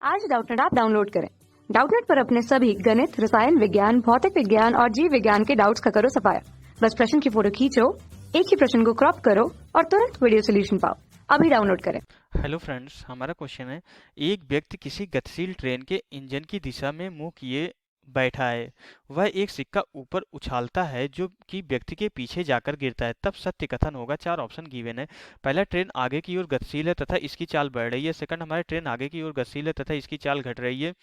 आज Doubtnut app download करें। Doubtnut पर अपने सभी गणित, रसायन विज्ञान, भौतिक विज्ञान और जीव विज्ञान के डाउट्स का करो सफाया। बस प्रश्न की फोटो खींचो, एक ही प्रश्न को क्रॉप करो और तुरंत वीडियो सोल्यूशन पाओ। अभी डाउनलोड करें। हेलो फ्रेंड्स, हमारा क्वेश्चन है। एक व्यक्ति किसी गतिशील ट्रेन के इंजन की दिशा में मुंह किए बैठा है। वह एक सिक्का ऊपर उछालता है जो कि व्यक्ति के पीछे जाकर गिरता है, तब सत्य कथन होगा। चार ऑप्शन गिवन है। पहला, ट्रेन आगे की ओर गतिशील है तथा इसकी चाल बढ़ रही है। सेकंड, हमारे ट्रेन आगे की ओर गतिशील है तथा इसकी चाल घट रही है।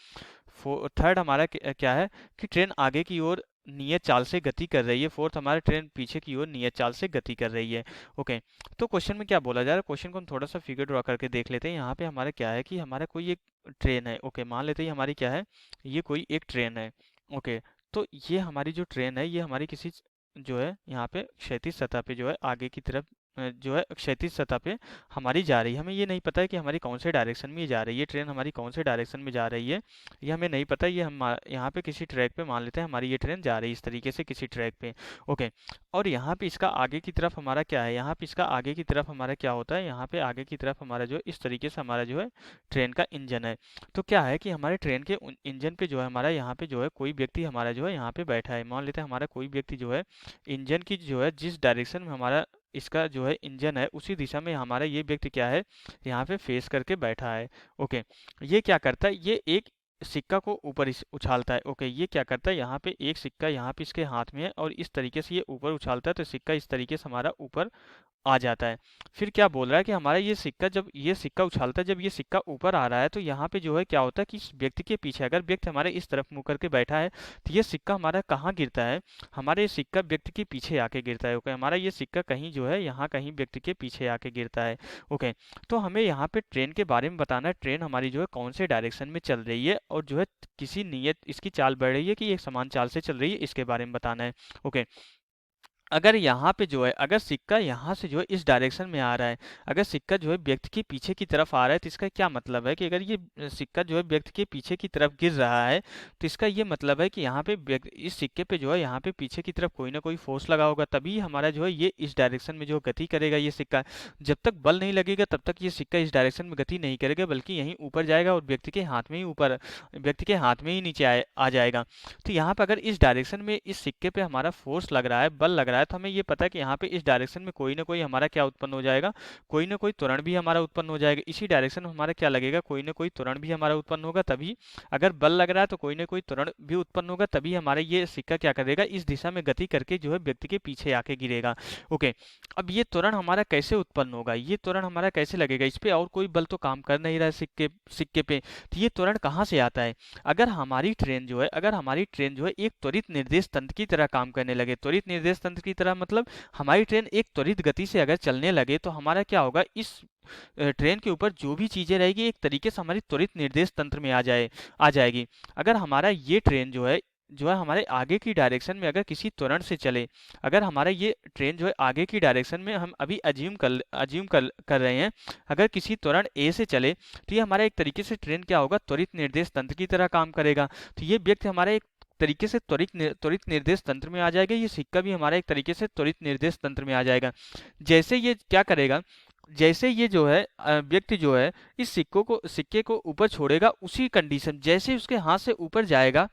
थर्ड हमारा क्या है कि ट्रेन आगे की ओर नियत चाल से गति कर रही है। फोर्थ, हमारा ट्रेन पीछे की ओर नियत चाल से गति कर रही है। ओके, तो क्वेश्चन में क्या बोला जा रहा है, क्वेश्चन को हम थोड़ा सा फिगर ड्रॉ करके देख लेते हैं। यहाँ पे हमारा क्या है कि हमारा कोई एक ट्रेन है। ओके, मान लेते हैं हमारी क्या है, ये कोई एक ट्रेन है। ओके, तो ये हमारी जो ट्रेन है ये हमारी किसी जो है यहाँ पे क्षैतिज सतह पे जो है आगे की तरफ जो है क्षैतिज सतह पे हमारी जा रही है। हमें ये नहीं पता है कि हमारी कौन से डायरेक्शन में ये जा रही है, ट्रेन हमारी कौन से डायरेक्शन में जा रही है, ये हमें नहीं पता। ये हम यहाँ पे किसी ट्रैक पे मान लेते हैं हमारी ये ट्रेन जा रही है इस तरीके से किसी ट्रैक पे। ओके, और यहाँ पे इसका आगे की तरफ हमारा क्या है, यहाँ पे इसका आगे की तरफ हमारा क्या होता है, यहाँ पे आगे की तरफ हमारा जो इस तरीके से हमारा जो है ट्रेन का इंजन है। तो क्या है कि हमारे ट्रेन के इंजन पे जो है हमारा यहाँ पे जो है कोई व्यक्ति हमारा जो है यहाँ पे बैठा है। मान लेते हैं हमारा कोई व्यक्ति जो है इंजन की जो है जिस डायरेक्शन में हमारा इसका जो है इंजन है उसी दिशा में हमारा ये व्यक्ति क्या है यहाँ पे फेस करके बैठा है। ओके, ये क्या करता है, ये एक सिक्का को ऊपर उछालता है। ओके, ये क्या करता है, यहाँ पे एक सिक्का यहाँ पे इसके हाथ में है और इस तरीके से ये ऊपर उछालता है तो सिक्का इस तरीके से हमारा ऊपर आ जाता है। फिर क्या बोल रहा है कि हमारा ये सिक्का जब ये सिक्का उछालता है, जब ये सिक्का ऊपर आ रहा है तो यहाँ पे जो है क्या होता है कि इस व्यक्ति के पीछे अगर व्यक्ति हमारे इस तरफ मुंह करके बैठा है तो ये सिक्का हमारा कहाँ गिरता है, हमारे ये सिक्का व्यक्ति के पीछे आके गिरता है। ओके, हमारा ये सिक्का कहीं जो है यहाँ कहीं व्यक्ति के पीछे आके गिरता है। ओके, तो हमें यहाँ पे ट्रेन के बारे में बताना है, ट्रेन हमारी जो है कौन से डायरेक्शन में चल रही है और जो है किसी नियत इसकी चाल बढ़ रही है कि एक समान चाल से चल रही है, इसके बारे में बताना है। ओके, अगर यहाँ पे जो है अगर सिक्का यहाँ से जो है इस डायरेक्शन में आ रहा है, अगर सिक्का जो है व्यक्ति के पीछे की तरफ आ रहा है तो इसका क्या मतलब है कि अगर ये सिक्का जो है व्यक्ति के पीछे की तरफ गिर रहा है तो इसका ये मतलब है कि यहाँ पे इस सिक्के पे जो है यहाँ पे पीछे की तरफ कोई ना कोई फोर्स लगा होगा, तभी हमारा जो है ये इस डायरेक्शन में जो गति करेगा ये सिक्का। जब तक बल नहीं लगेगा तब तक ये सिक्का इस डायरेक्शन में गति नहीं करेगा बल्कि यहीं ऊपर जाएगा और व्यक्ति के हाथ में ही ऊपर व्यक्ति के हाथ में ही नीचे आ जाएगा। तो यहाँ पे अगर इस डायरेक्शन में इस सिक्के पे हमारा फोर्स लग रहा है, बल लग रहा है, तो हमें ये पता है कि यहाँ पे इस डायरेक्शन में कोई ना कोई हमारा क्या उत्पन्न हो जाएगा, कोई ना कोई त्वरण भी हमारा उत्पन्न हो जाएगा। इसी डायरेक्शन में हमारा क्या लगेगा, कोई ना कोई त्वरण भी हमारा उत्पन्न होगा। तभी अगर बल लग रहा है तो कोई ना कोई त्वरण भी उत्पन्न होगा, तभी हमारा ये सिक्का क्या करेगा, इस दिशा में गति करके जो है व्यक्ति के पीछे आके गिरेगा। ओके, अब ये त्वरण हमारा कैसे उत्पन्न होगा, ये त्वरण हमारा कैसे लगेगा, इस पे और कोई बल तो काम कर नहीं रहा है सिक्के सिक्के पे, तो ये त्वरण कहाँ से आता है। अगर हमारी ट्रेन जो है एक त्वरित निर्देश तंत्र की तरह काम करने लगे, त्वरित निर्देश तंत्र की तरह मतलब हमारी ट्रेन एक त्वरित गति से अगर चलने लगे तो हमारा क्या होगा, इस ट्रेन के ऊपर जो भी चीजें रहेगी एक तरीके से हमारी त्वरित निर्देश तंत्र में आ जाएगी। अगर हमारा ये ट्रेन जो है हमारे आगे की डायरेक्शन में अगर किसी त्वरण से चले, अगर हमारा ये ट्रेन जो है आगे की डायरेक्शन में हम अभी अज्यूम कर रहे हैं, अगर किसी त्वरण ए से चले तो ये हमारा एक तरीके से ट्रेन क्या होगा, त्वरित निर्देश तंत्र की तरह काम करेगा। तो ये व्यक्ति हमारा एक तरीके से त्वरित निर्देश तंत्र में आ जाएगा, ये सिक्का भी हमारा एक तरीके से त्वरित निर्देश तंत्र में आ जाएगा। जैसे ये क्या करेगा, जैसे ये जो है व्यक्ति जो है इस सिक्के को ऊपर छोड़ेगा, उसी कंडीशन जैसे ही उसके हाथ से ऊपर जाएगा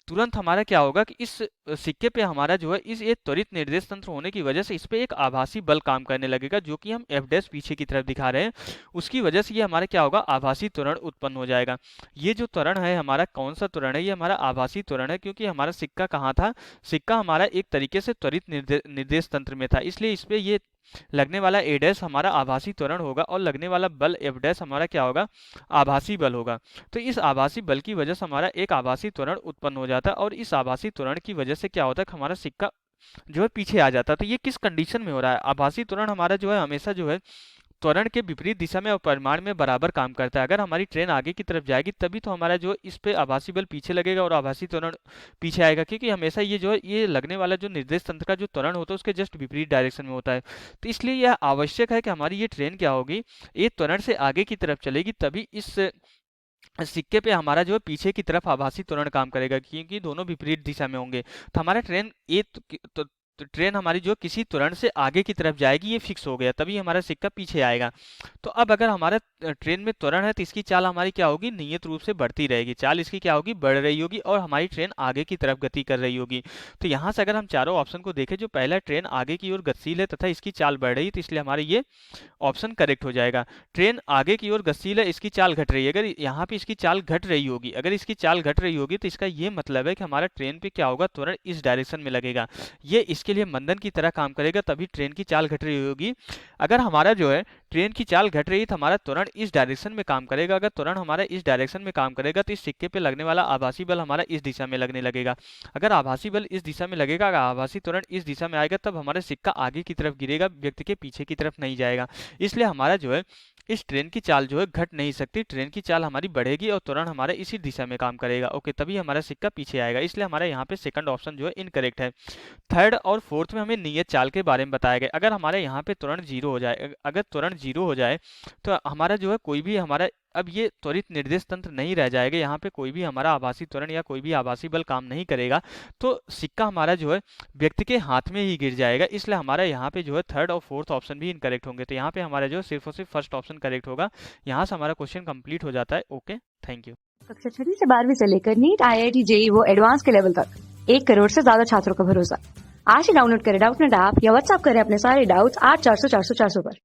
तुरंत हमारा क्या होगा कि इस सिक्के पे हमारा जो है इस ये त्वरित निर्देश तंत्र होने की वजह से इस पे एक आभासी बल काम करने लगेगा, जो कि हम एफ डैश पीछे की तरफ दिखा रहे हैं। उसकी वजह से ये हमारा क्या होगा, आभासी त्वरण उत्पन्न हो जाएगा। ये जो त्वरण है हमारा कौन सा त्वरण है, ये हमारा आभासी त्वरण है, क्योंकि हमारा सिक्का कहाँ था, सिक्का हमारा एक तरीके से त्वरित निर्देश तंत्र में था, इसलिए इस पे ये लगने वाला ए डैश हमारा आभासी त्वरण होगा और लगने वाला बल एफ डैश हमारा क्या होगा, आभासी बल होगा। तो इस आभासी बल की वजह से हमारा एक आभासी त्वरण उत्पन्न हो जाता है और इस आभासी त्वरण की वजह से क्या होता है, हमारा सिक्का जो है पीछे आ जाता है। तो ये किस कंडीशन में हो रहा है, आभासी त्वरण हमारा जो है हमेशा जो है त्वरण के विपरीत दिशा में और परिमाण में बराबर काम करता है। अगर हमारी ट्रेन आगे की तरफ जाएगी तभी तो हमारा जो इस पे आभासी बल पीछे लगेगा और आभासी त्वरण पीछे आएगा, क्योंकि हमेशा ये जो है ये लगने वाला जो निर्देश तंत्र का जो त्वरण होता है उसके जस्ट विपरीत डायरेक्शन में होता है। तो इसलिए यह आवश्यक है कि हमारी ये ट्रेन क्या होगी, ये त्वरण से आगे की तरफ चलेगी, तभी इस सिक्के पे हमारा जो है पीछे की तरफ आभासी त्वरण काम करेगा, क्योंकि दोनों विपरीत दिशा में होंगे। तो हमारा ट्रेन तो ट्रेन हमारी जो किसी त्वरण से आगे की तरफ जाएगी, ये फिक्स हो गया, तभी हमारा सिक्का पीछे आएगा। तो अब अगर हमारा ट्रेन में त्वरण है तो इसकी चाल हमारी क्या होगी, नियत रूप से बढ़ती रहेगी, चाल इसकी क्या होगी, बढ़ रही होगी, और हमारी ट्रेन आगे की तरफ गति कर रही होगी। तो यहाँ से अगर हम चारों ऑप्शन को देखें, जो पहला ट्रेन आगे की ओर गतिशील है तथा इसकी चाल बढ़ रही है, तो इसलिए हमारे ये ऑप्शन करेक्ट हो जाएगा। ट्रेन आगे की ओर गतिशील है, इसकी चाल घट रही है, अगर यहाँ पे इसकी चाल घट रही होगी, अगर इसकी चाल घट रही होगी तो इसका ये मतलब है कि हमारा ट्रेन पे क्या होगा, त्वरण इस डायरेक्शन में लगेगा, ये इसके लिए मंदन की तरह काम करेगा, तभी ट्रेन की चाल घट रही होगी। अगर हमारा जो है ट्रेन की चाल घट रही है तो हमारा त्वरण इस डायरेक्शन में काम करेगा, अगर त्वरण हमारा इस डायरेक्शन में काम करेगा तो इस सिक्के पे लगने वाला आभासी बल हमारा इस दिशा में लगने लगेगा। अगर आभासी बल इस दिशा में लगेगा, अगर आभासी त्वरण इस दिशा में आएगा, तब हमारा सिक्का आगे की तरफ गिरेगा, व्यक्ति के पीछे की तरफ नहीं जाएगा। इसलिए हमारा जो है इस ट्रेन की चाल जो है घट नहीं सकती, ट्रेन की चाल हमारी बढ़ेगी और त्वरण हमारे इसी दिशा में काम करेगा। ओके, तभी हमारा सिक्का पीछे आएगा, इसलिए हमारा यहाँ पे सेकंड ऑप्शन जो है इनकरेक्ट है। थर्ड और फोर्थ में हमें नियत चाल के बारे में बताया गया। अगर हमारे यहाँ पे त्वरण जीरो हो जाए, अगर त्वरण जीरो हो जाए तो हमारा जो है कोई भी हमारा अब ये त्वरित निर्देश तंत्र नहीं रह जाएगा, यहाँ पे कोई भी हमारा आभासी त्वरण या कोई भी आभासी बल काम नहीं करेगा, तो सिक्का हमारा जो है व्यक्ति के हाथ में ही गिर जाएगा। इसलिए हमारा यहाँ पे जो है थर्ड और फोर्थ ऑप्शन भी इनकरेक्ट होंगे। तो यहाँ पे हमारा जो सिर्फ और सिर्फ फर्स्ट ऑप्शन करेक्ट होगा। यहाँ से हमारा क्वेश्चन कंप्लीट हो जाता है। Okay, thank you. कक्षा 6वीं से 12वीं से लेकर नीट, IIT, JEE वो एडवांस के लेवल तक 1 करोड़ से ज्यादा छात्रों का भरोसा। आज ही डाउनलोड करें डाउटनेट ऐप या व्हाट्सएप करें अपने सारे डाउट्स 8400 400 400 पर।